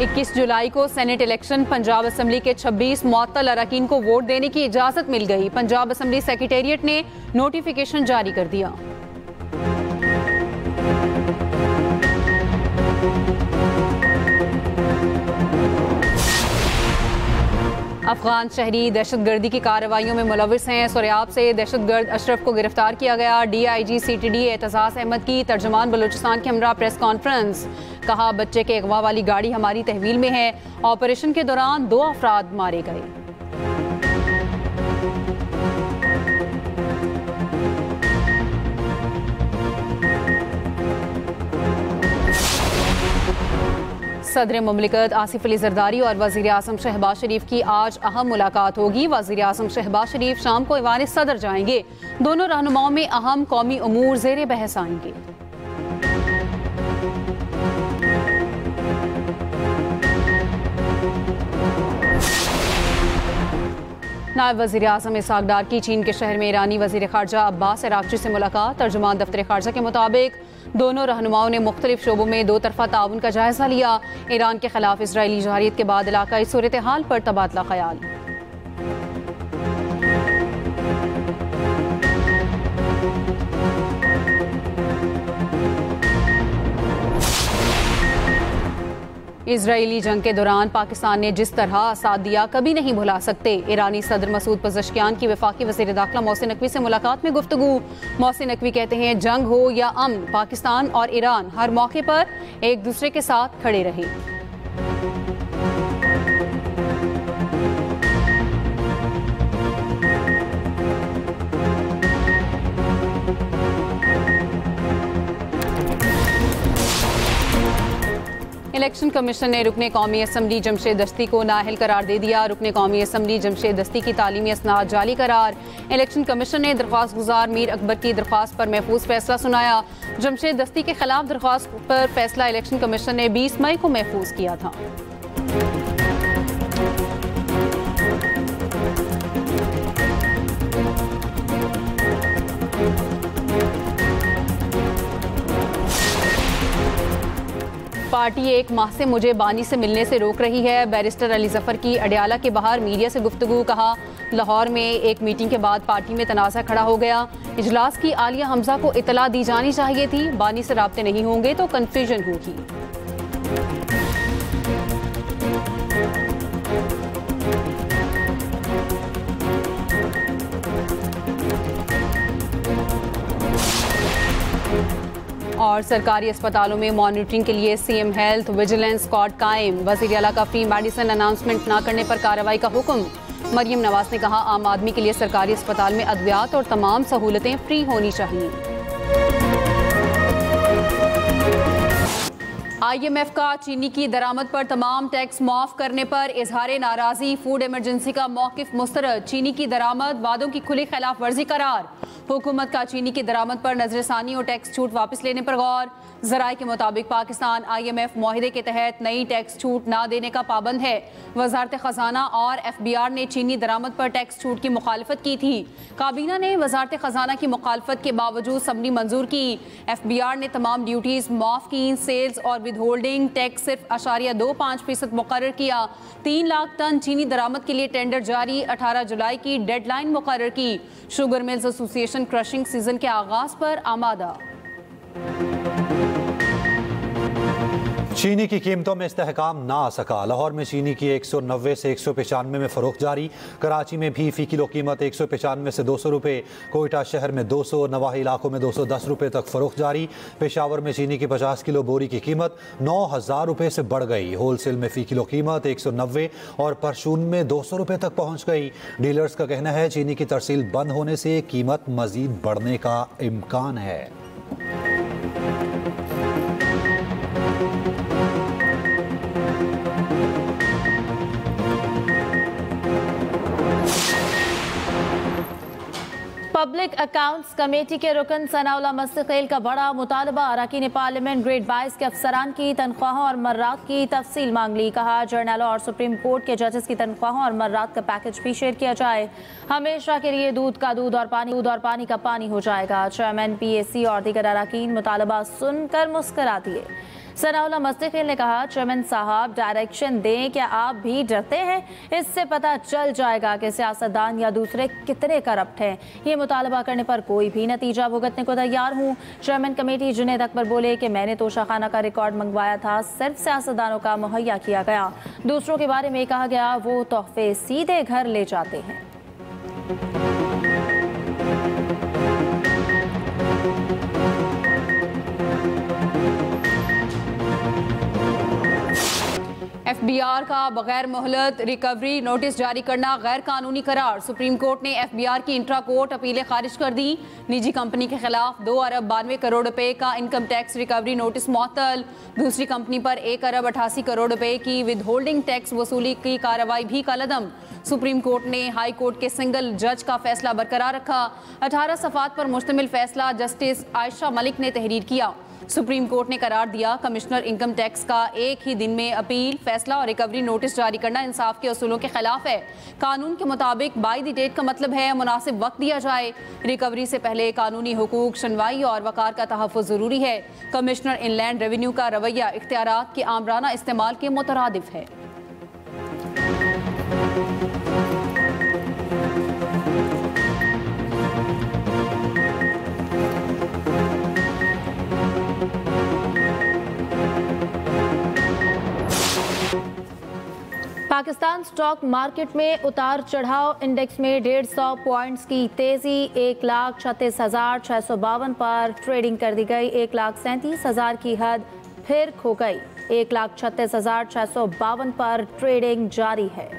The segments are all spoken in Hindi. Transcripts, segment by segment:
इक्कीस जुलाई को सेनेट इलेक्शन, पंजाब असम्बली के 26 मुअत्तल अरकान को वोट देने की इजाजत मिल गई। पंजाब असम्बली सेक्रेटेरिएट ने नोटिफिकेशन जारी कर दिया। अफगान शहरी दहशतगर्दी की कार्रवाइयों में मुलविस हैं। सुरयाब से दहशतगर्द अशरफ को गिरफ्तार किया गया। DIG CTD एतजाज़ अहमद की तर्जुमान बलूचिस्तान के हमरा प्रेस कॉन्फ्रेंस। कहा, बच्चे के अगवा वाली गाड़ी हमारी तहवील में है। ऑपरेशन के दौरान 2 अफराद मारे गए। सदर मुमलिकत आसिफ अली जरदारी और वज़ीर आज़म शहबाज शरीफ की आज अहम मुलाकात होगी। वज़ीर आज़म शहबाज शरीफ शाम को ईवान सदर जाएंगे। दोनों रहनुमाओं में अहम कौमी उमूर ज़ेर बहस आएंगे। नायब वज़ीर आज़म इसहाक़ डार की चीन के शहर में ईरानी वज़ीर ख़ारजा अब्बास अराग़ची से मुलाकात। तर्जुमान दफ्तर ख़ारजा के मुताबिक दोनों रहनुमाओं ने मुख्तलिफ शोबों में 2 तरफ़ा ताउन का जायज़ा लिया। ईरान के खिलाफ इसराइली जहारियत के बाद इलाकाई सूरत हाल पर तबादला ख्याल। इजरायली जंग के दौरान पाकिस्तान ने जिस तरह साथ दिया कभी नहीं भुला सकते। ईरानी सदर मसूद पज़ेश्कियान की वफाकी वज़ीर दाखिला मोहसिन नकवी से मुलाकात में गुफ्तगू। मोहसिन नकवी कहते हैं, जंग हो या अमन, पाकिस्तान और ईरान हर मौके पर एक दूसरे के साथ खड़े रहे। इलेक्शन कमीशन ने रुकने कौमी असम्बली जमशेद दस्ती को नाअहल करार दे दिया। रुकने कौमी असम्बली जमशेद दस्ती की तालीमी असनाद जाली करार। इलेक्शन कमीशन ने दरख्वास्त गुजार मीर अकबर की दरख्वास्त पर महफूज फैसला सुनाया। जमशेद दस्ती के खिलाफ दरख्वास्त पर फैसला इलेक्शन कमीशन ने 20 मई को महफूज किया था। पार्टी 1 माह से मुझे बानी से मिलने से रोक रही है। बैरिस्टर अली जफर की अडयाला के बाहर मीडिया से गुफ्तगू। कहा, लाहौर में एक मीटिंग के बाद पार्टी में तनाज़ा खड़ा हो गया। इजलास की आलिया हमजा को इतला दी जानी चाहिए थी। बानी से राब्ते नहीं होंगे तो कन्फ्यूजन होगी। और सरकारी अस्पतालों में मॉनिटरिंग के लिए CM हेल्थ विजिलेंस स्क्वाड कायम। वज़ीर आला का फ्री मेडिसिन अनाउंसमेंट न करने पर कार्रवाई का हुक्म। मरियम नवाज ने कहा, आम आदमी के लिए सरकारी अस्पताल में अद्वियात और तमाम सहूलतें फ्री होनी चाहिए। IMF का चीनी की दरामद पर तमाम टैक्स माफ करने पर इजहार नाराजी। फूड इमरजेंसी का मौकिफ मुस्तरद। चीनी की दरामद वादों की खुली खिलाफ वर्जी करार। हुकूमत का चीनी की दरामद पर नजरसानी और टैक्स छूट वापस लेने पर गौर। ज़राए के मुताबिक पाकिस्तान IMF मुआहिदे के तहत नई टैक्स छूट न देने का पाबंद है। वजारत खजाना और FBR ने चीनी दरामद पर टैक्स छूट की मुखालफत की थी। काबीना ने वजारत खजाना की मुखालफत के बावजूद सबनी मंजूर की। FBR ने तमाम ड्यूटीज माफ की। सेल्स और विद होल्डिंग टैक्स सिर्फ 0.25% मुकर्रर किया। 3 लाख टन चीनी दरामद के लिए टेंडर जारी। 18 जुलाई की डेडलाइन मुकर्रर की। Sugar mills association crushing season के आगाज पर आमादा। चीनी की कीमतों में इस्तेहकाम ना आ सका। लाहौर में चीनी की 190 से 195 में फ़रोख्त जारी। कराची में भी फ़ी किलो कीमत 195 से 200 रुपये। कोयटा शहर में 200, नवाही इलाकों में 210 रुपये तक फ़रोख्त जारी। पेशावर में चीनी की 50 किलो बोरी की कीमत 9,000 रुपये से बढ़ गई। होलसेल में फ़ी किलो कीमत 190 और परचून में 200 रुपये तक पहुँच गई। डीलर्स का कहना है, चीनी की तरसील बंद होने से कीमत मज़ीद बढ़ने का इम्कान है। पब्लिक अकाउंट्स कमेटी के रुकन सनाउल्लाह मुस्तकिल का बड़ा मुतालबा। अरकान पार्लियामेंट ग्रेड 22 के अफसरान की तनख्वाहों और मर्रात की तफसील मांग ली। कहा जर्नलों और सुप्रीम कोर्ट के जजेस की तनख्वाहों और मर्रात का पैकेज भी शेयर किया जाए। हमेशा के लिए दूध का दूध और पानी का पानी हो जाएगा। चेयरमैन PAC और दीगर अरकान मुतालबा सुनकर मुस्करा दिए। सनाउल्लाह मुस्तकिल ने कहा चेयरमैन साहब डायरेक्शन दें, क्या आप भी डरते हैं? इससे पता चल जाएगा कि सियासतदान या दूसरे कितने करप्ट हैं। ये मुतालबा करने पर कोई भी नतीजा भुगतने को तैयार हूँ। चेयरमैन कमेटी जुनैद अकबर बोले कि मैंने तोशाखाना का रिकॉर्ड मंगवाया था, सिर्फ सियासतदानों का मुहैया किया गया। दूसरों के बारे में कहा गया वो तोहफे सीधे घर ले जाते हैं। FBR का बगैर मोहलत रिकवरी नोटिस जारी करना गैर कानूनी करार। सुप्रीम कोर्ट ने FBR की इंट्रा कोर्ट अपीलें खारिज कर दी। निजी कंपनी के खिलाफ 2 अरब 92 करोड़ रुपए का इनकम टैक्स रिकवरी नोटिस मुअत्तल। दूसरी कंपनी पर 1 अरब 88 करोड़ रुपए की विद होल्डिंग टैक्स वसूली की कार्रवाई भी कलअदम। सुप्रीम कोर्ट ने हाई कोर्ट के सिंगल जज का फैसला बरकरार रखा। 18 सफ़ात पर मुश्तमिल फैसला जस्टिस आयशा मलिक ने तहरीर किया। सुप्रीम कोर्ट ने करार दिया कमिश्नर इनकम टैक्स का एक ही दिन में अपील, फैसला और रिकवरी नोटिस जारी करना इंसाफ के असूलों के खिलाफ है। कानून के मुताबिक बाय द डेट का मतलब है मुनासिब वक्त दिया जाए। रिकवरी से पहले कानूनी हुकूक, शनवाई और वकार का तहफ़्फ़ुज़ ज़रूरी है। कमिश्नर इनलैंड रेवेन्यू का रवैया इख्तियारात के आमराना इस्तेमाल के मुतरादिफ है। पाकिस्तान स्टॉक मार्केट में उतार चढ़ाव। इंडेक्स में 150 पॉइंट्स की तेजी। 1,36,652 पर ट्रेडिंग कर दी गई। 1,37,000 की हद फिर खो गई। 1,36,652 पर ट्रेडिंग जारी है।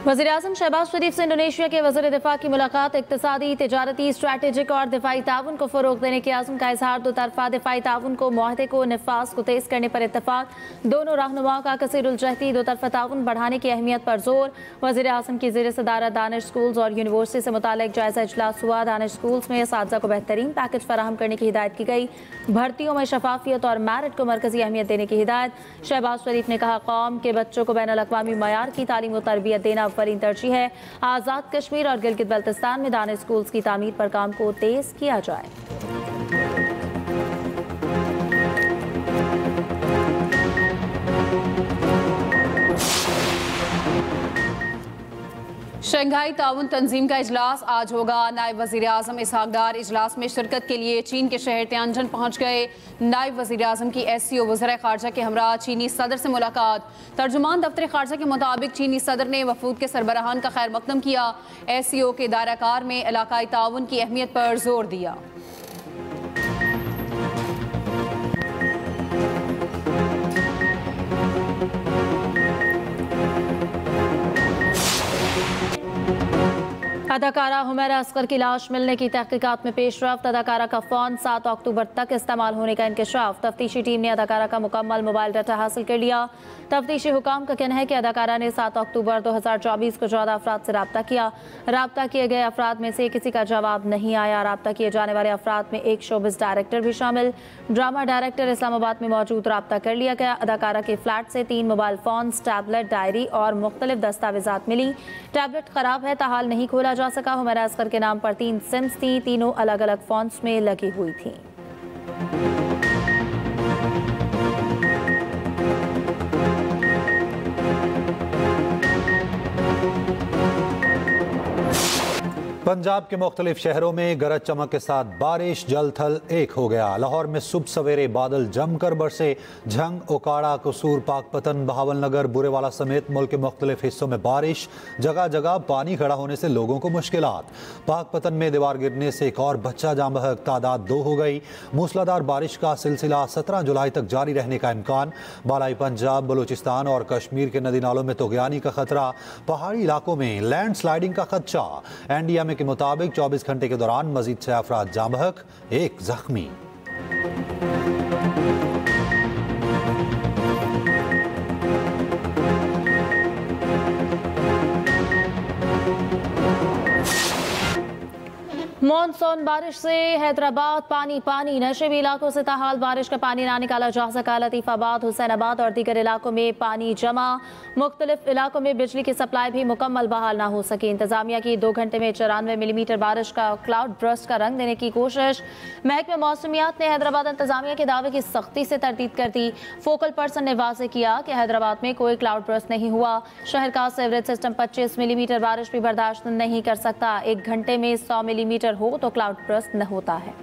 वज़ीर-ए-आज़म शहबाज शरीफ से इंडोनेशिया के वज़ीर दिफा की मुलाकात। इक़्तिसादी, तिजारती, स्ट्रैटेजिक और दिफाई ताउन को फ़रोग़ देने के आज़म का इज़हार। दो तरफ़ा दिफाई ताउन को मुआहदे को नफाज़ को तेज़ करने पर इत्तफ़ाक़। दोनों रहनुमाओं का कसीरुल-जहती दो तरफ़ा ताउन बढ़ाने की अहमियत पर जोर। वज़ीर-ए-आज़म की ज़ेर सदारत दानिश स्कूल्स और यूनिवर्सिटी से मुताल्लिक़ जायज़ा इजलास हुआ। दानिश स्कूल्स में असातिज़ा को बेहतरीन पैकेज फराहम करने की हिदायत की गई। भर्तियों में शफाफियत और मेरिट को मरकज़ी अहमियत देने की हिदायत। शहबाज शरीफ ने कहा कौम के बच्चों को बैनुल अक़वामी मयार की तालीम व तरबियत देना अव्वलीन तरजीह है। आज़ाद कश्मीर और गिलगित बल्तिस्तान में दानिश स्कूल्स की तामीर पर काम को तेज किया जाए। शंघाई ताउन तंजीम का इजलास आज होगा। नायब वज़ीर आज़म इसहाक डार इजलास में शिरकत के लिए चीन के शहर तियानजन पहुँच गए। नायब वज़ीर आज़म की SCO वज़ीर ख़ारजा के हमरा चीनी सदर से मुलाकात। तर्जुमान दफ्तर ख़ारजा के मुताबिक चीनी सदर ने वफूद के सरबराहान का खैर मकदम किया। SCO के दायरा कार में इलाकाई ताउन की अहमियत पर जोर दिया। अदाकारा हुमैरा असगर की लाश मिलने की तहकीकात में पेशरफ्त। अदाकारा का फ़ोन 7 अक्टूबर तक इस्तेमाल होने का इंकशाफ। तफ्तीशी टीम ने अदाकारा का मुकम्मल मोबाइल डाटा हासिल कर लिया। तफ्तीशी हुकाम का कहना है कि अदाकारा ने 7 अक्टूबर 2024 को 14 अफराद से रब्ता किया। रब्ता किए गए अफराद में से किसी का जवाब नहीं आया। रब्ता किए जाने वाले अफराद में एक शोबिस डायरेक्टर भी शामिल। ड्रामा डायरेक्टर इस्लामाबाद में मौजूद रब्ता कर लिया गया। अदाकारा के फ्लैट से 3 मोबाइल फ़ोन्स, टैबलेट, डायरी और मुख्तलिफ दस्तावेजात मिली। टैबलेट ख़राब है, ताहाल नहीं खोला जा सका। हुमैरा असगर के नाम पर 3 सिम्स थी, तीनों अलग अलग फ़ोन्स में लगी हुई थी। पंजाब के मुख्तलिफ शहरों में गरज चमक के साथ बारिश, जल थल एक हो गया। लाहौर में सुबह सवेरे बादल जमकर बरसे। झंग, ओकाड़ा, कसूर, पाकपतन, बहावलनगर, बुरेवाला समेत मुल्क के मुख्तलिफ हिस्सों में बारिश। जगह जगह पानी खड़ा होने से लोगों को मुश्किलात। पाकपतन में दीवार गिरने से एक और बच्चा जाँ बहक, तादाद 2 हो गई। मूसलाधार बारिश का सिलसिला 17 जुलाई तक जारी रहने का इम्कान। बालाई पंजाब, बलूचिस्तान और कश्मीर के नदी नालों में तुग़यानी का खतरा। पहाड़ी इलाकों में लैंड स्लाइडिंग का खदशा। NDMA के मुताबिक 24 घंटे के दौरान मजीद 6 अफराद जाँ बहक, 1 जख्मी। मॉनसून बारिश से हैदराबाद पानी पानी, नशेबी इलाकों से ताहाल बारिश का पानी ना निकाला जा सका। लतीफाबाद, हुसैनाबाद और दीगर इलाकों में पानी जमा। मुख्तलिफ इलाकों में बिजली की सप्लाई भी मुकम्मल बहाल ना हो सकी। इंतजामिया की 2 घंटे में 94 मिलीमीटर बारिश का क्लाउड ब्रस्ट का रंग देने की कोशिश। महकमे मौसमियात ने हैदराबाद इंतजामिया के दावे की सख्ती से तरदीद कर दी। फोकल पर्सन ने वाज़ेह किया कि हैदराबाद में कोई क्लाउड ब्रस्ट नहीं हुआ। शहर का सीवरेज सिस्टम 25 मिलीमीटर बारिश भी बर्दाश्त नहीं कर सकता। 1 घंटे में 100 मिलीमीटर हो तो क्लाउड ब्रस्ट न होता है।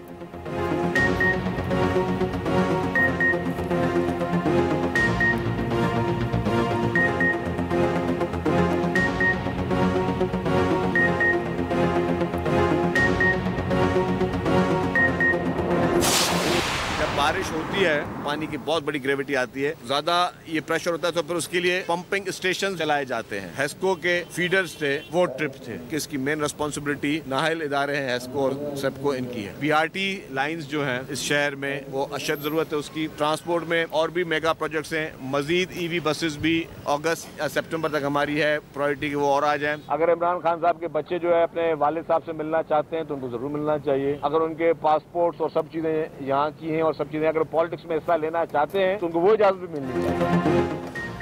बारिश होती है, पानी की बहुत बड़ी ग्रेविटी आती है, ज्यादा ये प्रेशर होता है, तो फिर उसके लिए पंपिंग स्टेशन चलाए जाते हैं। हेस्को के फीडर्स थे, वो ट्रिप थे कि इसकी मेन रिस्पॉन्सिबिलिटी नाहल इदारे हैं, हेस्को और सेप्को इनकी है। बीआरटी लाइंस जो हैं इस शहर में, वो अशद जरूरत है उसकी। ट्रांसपोर्ट में और भी मेगा प्रोजेक्ट्स हैं। मजीद ईवी बसेस भी अगस्त या सितंबर तक हमारी है प्रायोरिटी की, वो और आ जाए। अगर इमरान खान साहब के बच्चे जो है अपने वालिद साहब से मिलना चाहते हैं तो उनको जरूर मिलना चाहिए। अगर उनके पासपोर्ट्स और सब चीजें यहाँ की हैं और सब चीजें अगर पॉलिटिक्स में हिस्सा लेना चाहते हैं तो उनको वो इजाजत भी मिलनी चाहिए।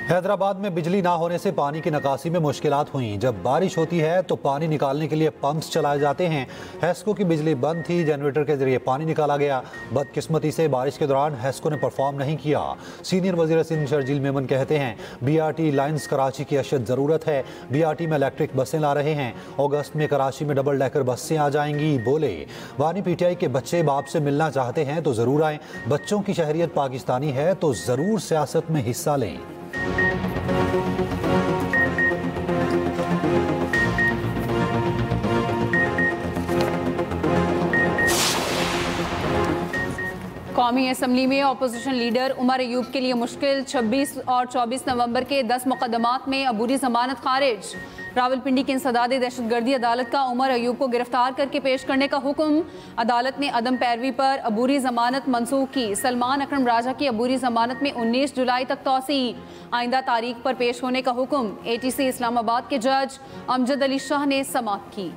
हैदराबाद में बिजली ना होने से पानी की निकासी में मुश्किलात हुई। जब बारिश होती है तो पानी निकालने के लिए पंप्स चलाए जाते हैं। हेस्को की बिजली बंद थी, जनरेटर के जरिए पानी निकाला गया। बदकिस्मती से बारिश के दौरान हेस्को ने परफॉर्म नहीं किया। सीनियर वजीर सिंध शर्जील मेमन कहते हैं बीआरटी लाइन्स कराची की अशद ज़रूरत है। बीआरटी में इलेक्ट्रिक बसें ला रहे हैं। अगस्त में कराची में डबल डेकर बसें आ जाएंगी। बोले वानी पीटीआई के बच्चे बाप से मिलना चाहते हैं तो ज़रूर आएँ। बच्चों की शहरियत पाकिस्तानी है तो ज़रूर सियासत में हिस्सा लें। कौमी असम्बली में अपोजिशन लीडर उमर अयूब के लिए मुश्किल। 26 और 24 नवंबर के 10 मुकदमात में अबूरी जमानत खारिज। रावलपिंडी की इंसदादी दहशतगर्दी अदालत का उमर अयूब को गिरफ्तार करके पेश करने का हुक्म। अदालत ने अदम पैरवी पर अबूरी जमानत मनसूख की। सलमान अकरम राजा की अबूरी जमानत में 19 जुलाई तक तौसी। आइंदा तारीख पर पेश होने का हुक्म ATC इस्लामाबाद के जज अमजद अली शाह ने समाअत की।